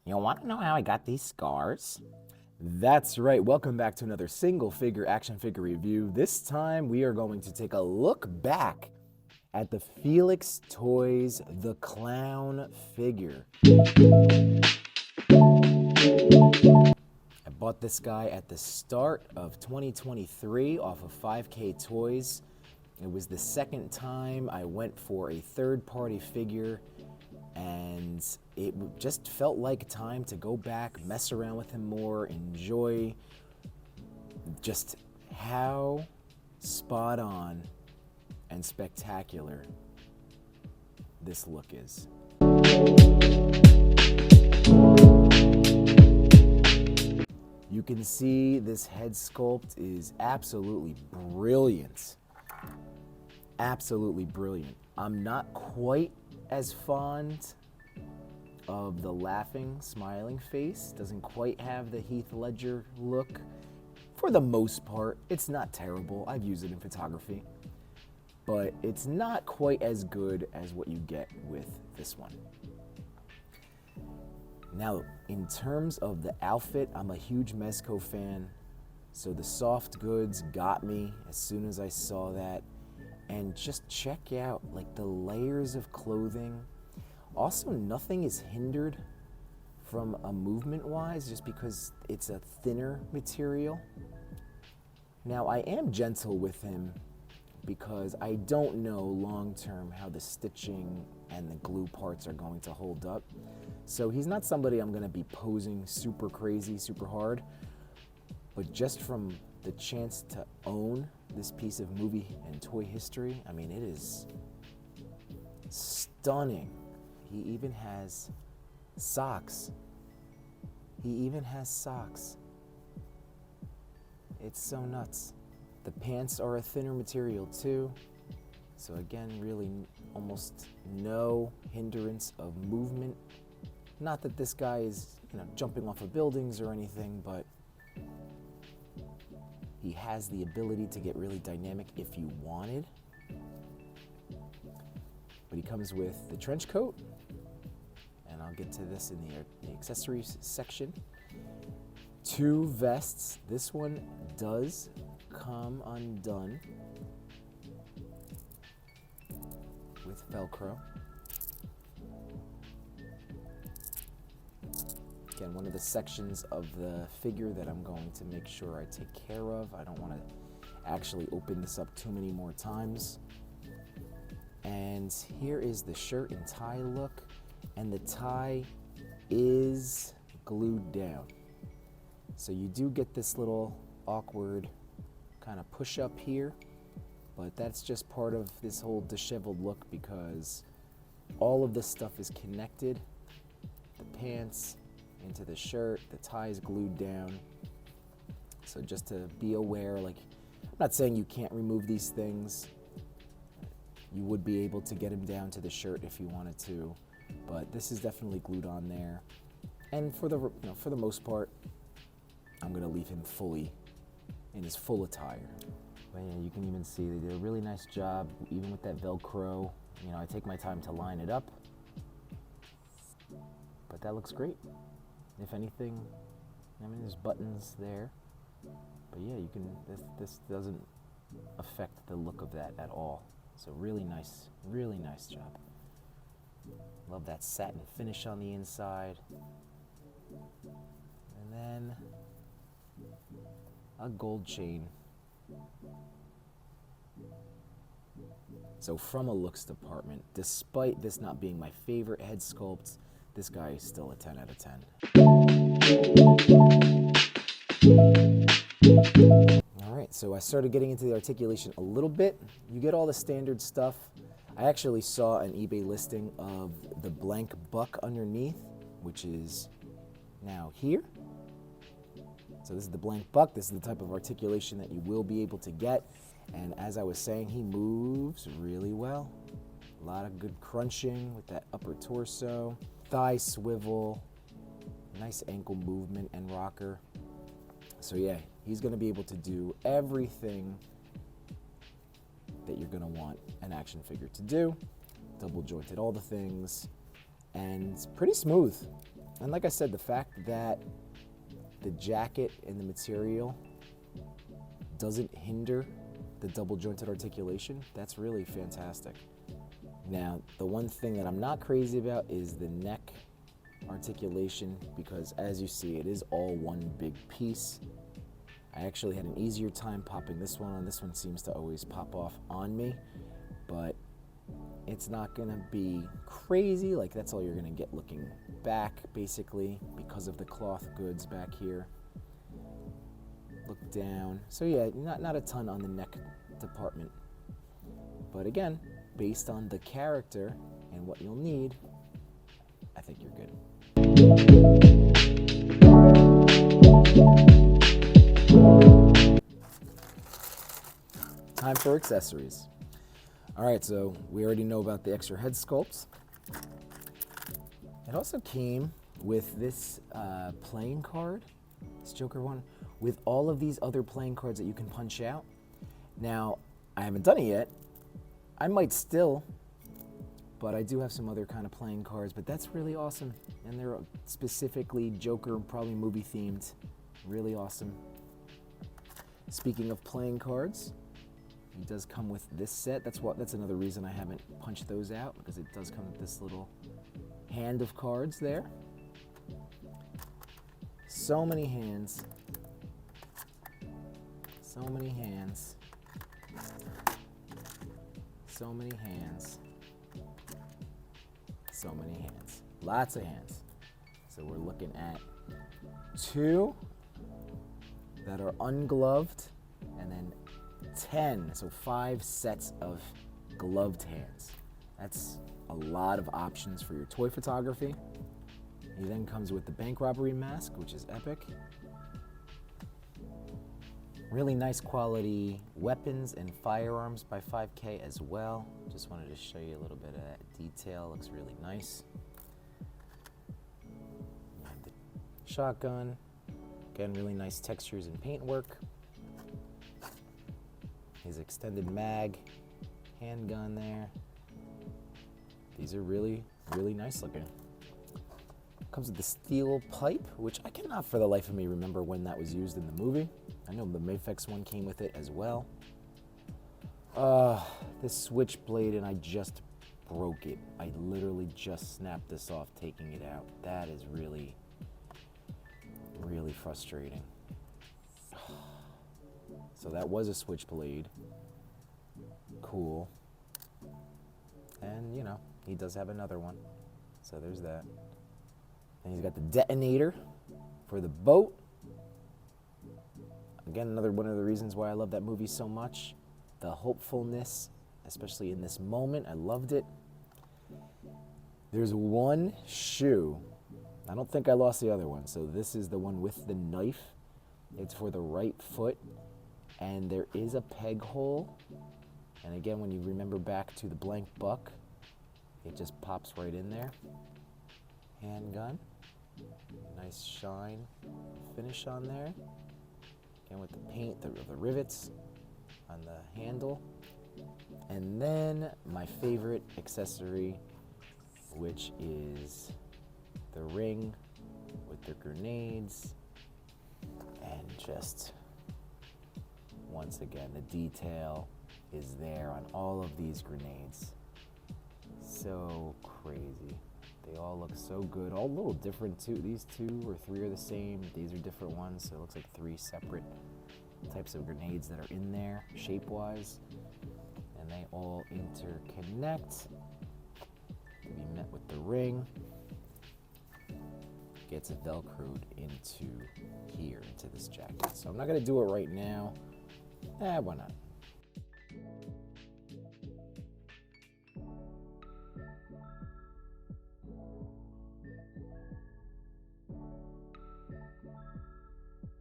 You want to know how I got these scars? That's right. Welcome back to another single figure action figure review. This time we are going to take a look back at the Filix Toys The Clown figure. I bought this guy at the start of 2023 off of 5K Toys. It was the second time I went for a third-party figure, and it just felt like time to go back, mess around with him more, enjoy just how spot on and spectacular this look is. You can see this head sculpt is absolutely brilliant. Absolutely brilliant. I'm not quite as fond of the laughing, smiling face. Doesn't quite have the Heath Ledger look. For the most part, it's not terrible. I've used it in photography. But it's not quite as good as what you get with this one. Now, in terms of the outfit, I'm a huge Mezco fan. So the soft goods got me as soon as I saw that. And just check out like the layers of clothing. Also, nothing is hindered from a movement-wise just because it's a thinner material. Now, I am gentle with him because I don't know long-term how the stitching and the glue parts are going to hold up. So he's not somebody I'm gonna be posing super crazy, super hard, but just from the chance to own this piece of movie and toy history, I mean, it is stunning. He even has socks. He even has socks. It's so nuts. The pants are a thinner material too. So again, really almost no hindrance of movement. Not that this guy is, jumping off of buildings or anything, but he has the ability to get really dynamic if you wanted. But he comes with the trench coat, and I'll get to this in the accessories section. 2 vests. This one does come undone with Velcro. Again, one of the sections of the figure that I'm going to make sure I take care of. I don't want to actually open this up too many more times. And here is the shirt and tie look, and the tie is glued down. So you do get this little awkward kind of push up here, but that's just part of this whole disheveled look because all of this stuff is connected. The pants into the shirt, the tie is glued down. So just to be aware, I'm not saying you can't remove these things. You would be able to get him down to the shirt if you wanted to, but this is definitely glued on there. And for the most part, I'm gonna leave him fully in his full attire. But yeah, you can even see they did a really nice job, even with that Velcro. I take my time to line it up, but that looks great. If anything, there's buttons there, but yeah, this doesn't affect the look of that at all. So really nice job. Love that satin finish on the inside. And then a gold chain. So from a looks department, despite this not being my favorite head sculpt, this guy is still a 10 out of 10. All right, so I started getting into the articulation a little bit. You get all the standard stuff. I actually saw an eBay listing of the blank buck underneath, which is now here. So this is the blank buck. This is the type of articulation that you will be able to get. And as I was saying, he moves really well. A lot of good crunching with that upper torso. Thigh swivel, nice ankle movement and rocker. So yeah, he's gonna be able to do everything that you're gonna want an action figure to do. Double jointed, all the things, and pretty smooth. And like I said, the fact that the jacket and the material doesn't hinder the double jointed articulation, that's really fantastic. Now, the one thing that I'm not crazy about is the neck articulation, because as you see, it is all one big piece. I actually had an easier time popping this one on. This one seems to always pop off on me, but it's not gonna be crazy. Like, that's all you're gonna get looking back, basically, because of the cloth goods back here. Look down. So yeah, not a ton on the neck department. But again, based on the character and what you'll need, I think you're good. Time for accessories. All right, so we already know about the extra head sculpts. It also came with this playing card, this Joker one, with all of these other playing cards that you can punch out. Now, I haven't done it yet. I might still, but I do have some other kind of playing cards, but that's really awesome. And they're specifically Joker, probably movie themed. Really awesome. Speaking of playing cards, it does come with this set. That's another reason I haven't punched those out, because it does come with this little hand of cards there. So many hands. So many hands. So many hands. So many hands. Lots of hands. So we're looking at 2 that are ungloved, and then 10, so 5 sets of gloved hands. That's a lot of options for your toy photography. He then comes with the bank robbery mask, which is epic. Really nice quality weapons and firearms by 5K as well. Just wanted to show you a little bit of that detail. Looks really nice. And the shotgun. Again, really nice textures and paintwork. His extended mag handgun there. These are really, really nice looking. Comes with the steel pipe, which I cannot for the life of me remember when that was used in the movie. I know the Mafex one came with it as well. This switchblade, and I just broke it. I literally just snapped this off taking it out. That is really, really frustrating. So that was a switchblade. Cool. And, you know, he does have another one. So there's that. And he's got the detonator for the boat. Again, another one of the reasons why I love that movie so much. The hopefulness, especially in this moment. I loved it. There's one shoe. I don't think I lost the other one. So this is the one with the knife. It's for the right foot. And there is a peg hole. And again, when you remember back to the blank buck, it just pops right in there. Handgun. Nice shine finish on there. Again with the paint, the rivets on the handle. And then my favorite accessory, which is the ring with the grenades. And just, once again, the detail is there on all of these grenades. So crazy. They all look so good. All a little different too. These 2 or 3 are the same. These are different ones. So it looks like 3 separate types of grenades that are in there, shape-wise. And they all interconnect to be met with the ring. Gets velcroed into here, into this jacket. So I'm not gonna do it right now. Why not?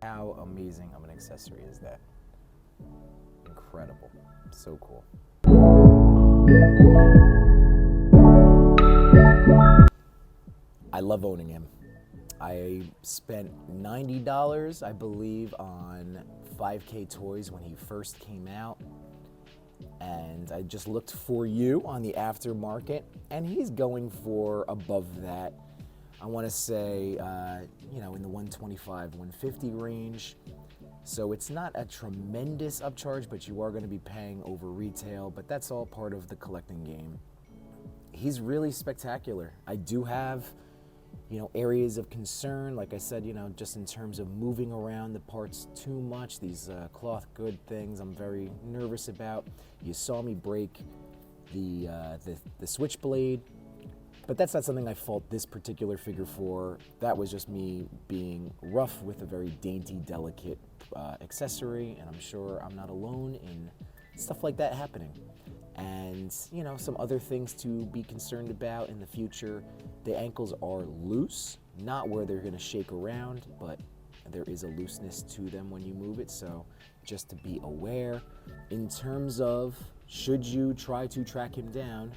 How amazing of an accessory is that? Incredible. So cool. I love owning him. I spent $90, I believe, on 5K Toys when he first came out. And I just looked for you on the aftermarket, and he's going for above that. I want to say, you know, in the 125, 150 range. So it's not a tremendous upcharge, but you are going to be paying over retail, but that's all part of the collecting game. He's really spectacular. I do have, you know, areas of concern, like I said, you know, just in terms of moving around the parts too much. These cloth good things I'm very nervous about. You saw me break the switchblade, but that's not something I fault this particular figure for. That was just me being rough with a very dainty, delicate accessory, and I'm sure I'm not alone in stuff like that happening. And, you know, some other things to be concerned about in the future. The ankles are loose, not where they're gonna shake around, but there is a looseness to them when you move it, so just to be aware. In terms of, should you try to track him down,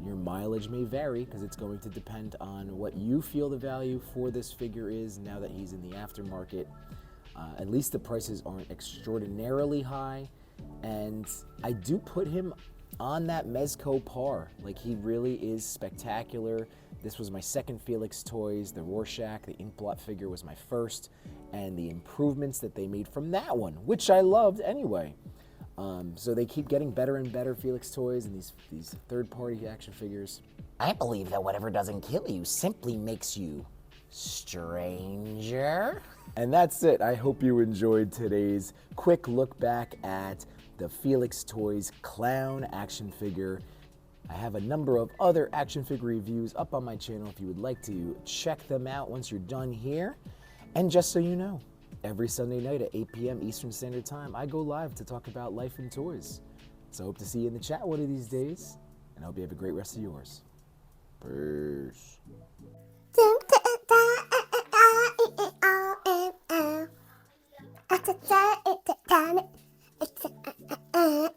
your mileage may vary because it's going to depend on what you feel the value for this figure is now that he's in the aftermarket. At least the prices aren't extraordinarily high, and I do put him on that Mezco par. Like, he really is spectacular. This was my second Filix Toys. The Rorschach, the Inkblot figure was my first, and the improvements that they made from that one, which I loved anyway. So they keep getting better and better, Filix Toys, and these third-party action figures. I believe that whatever doesn't kill you simply makes you stranger. And that's it. I hope you enjoyed today's quick look back at the Filix Toys clown action figure. I have a number of other action figure reviews up on my channel if you would like to check them out once you're done here. And just so you know, every Sunday night at 8 p.m. Eastern Standard Time, I go live to talk about life in toys. So I hope to see you in the chat one of these days, and I hope you have a great rest of yours. Peace. It's